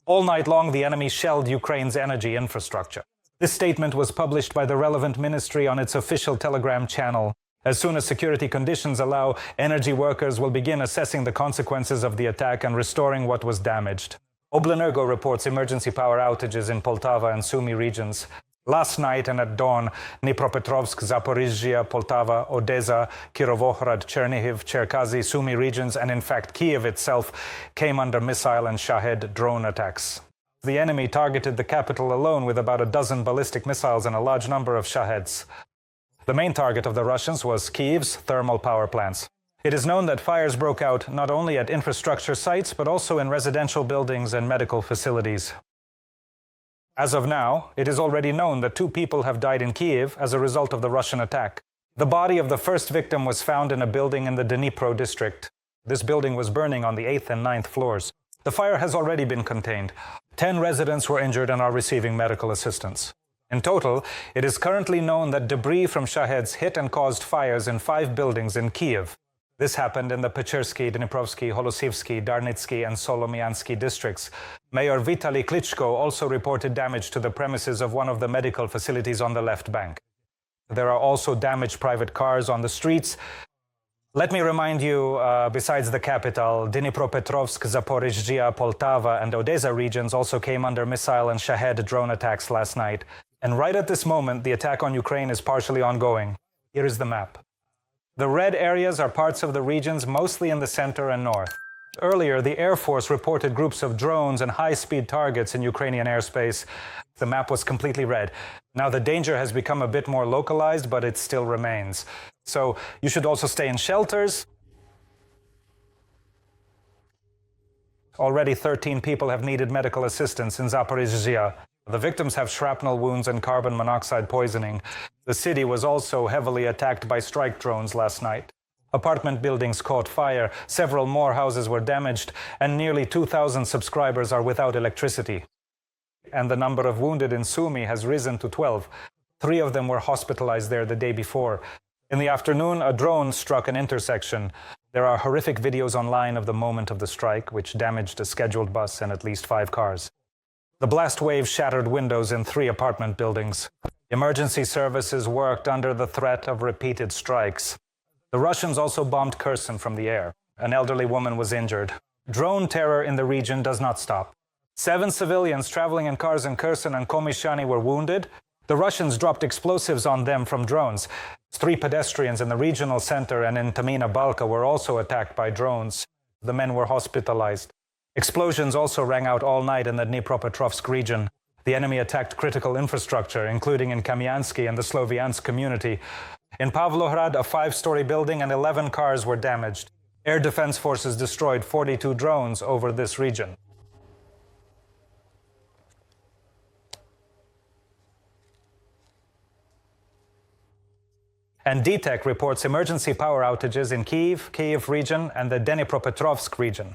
All night long, the enemy shelled Ukraine's energy infrastructure. This statement was published by the relevant ministry on its official Telegram channel. As soon as security conditions allow, energy workers will begin assessing the consequences of the attack and restoring what was damaged. Oblenergo reports emergency power outages in Poltava and Sumy regions. Last night and at dawn, Dnipropetrovsk, Zaporizhzhia, Poltava, Odessa, Kirovohrad, Chernihiv, Cherkasy, Sumy regions, and in fact Kyiv itself came under missile and Shahed drone attacks. The enemy targeted the capital alone with about a dozen ballistic missiles and a large number of Shaheds. The main target of the Russians was Kyiv's thermal power plants. It is known that fires broke out not only at infrastructure sites, but also in residential buildings and medical facilities. As of now, it is already known that 2 people have died in Kyiv as a result of the Russian attack. The body of the first victim was found in a building in the Dnipro district. This building was burning on the 8th and 9th floors. The fire has already been contained. 10 residents were injured and are receiving medical assistance. In total, it is currently known that debris from Shaheds hit and caused fires in 5 buildings in Kyiv. This happened in the Pechersky, Dniprovsky, Holosivsky, Darnitsky, and Solomiansky districts. Mayor Vitaly Klitschko also reported damage to the premises of one of the medical facilities on the left bank. There are also damaged private cars on the streets. Let me remind you, besides the capital, Dnipropetrovsk, Zaporizhzhia, Poltava, and Odessa regions also came under missile and Shahed drone attacks last night. And right at this moment, the attack on Ukraine is partially ongoing. Here is the map. The red areas are parts of the regions mostly in the center and north. Earlier, the Air Force reported groups of drones and high-speed targets in Ukrainian airspace. The map was completely red. Now the danger has become a bit more localized, but it still remains. So you should also stay in shelters. Already 13 people have needed medical assistance in Zaporizhzhia. The victims have shrapnel wounds and carbon monoxide poisoning. The city was also heavily attacked by strike drones last night. Apartment buildings caught fire, several more houses were damaged, and nearly 2,000 subscribers are without electricity. And the number of wounded in Sumy has risen to 12. 3 of them were hospitalized there the day before. In the afternoon, a drone struck an intersection. There are horrific videos online of the moment of the strike, which damaged a scheduled bus and at least 5 cars. The blast wave shattered windows in 3 apartment buildings. Emergency services worked under the threat of repeated strikes. The Russians also bombed Kherson from the air. An elderly woman was injured. Drone terror in the region does not stop. 7 civilians traveling in cars in Kherson and Komishani were wounded. The Russians dropped explosives on them from drones. 3 pedestrians in the regional center and in Tamina Balka were also attacked by drones. The men were hospitalized. Explosions also rang out all night in the Dnipropetrovsk region. The enemy attacked critical infrastructure, including in Kamyansky and the Sloviansk community. In Pavlohrad, a 5-story building and 11 cars were damaged. Air defense forces destroyed 42 drones over this region. And DTEC reports emergency power outages in Kyiv region and the Dnipropetrovsk region.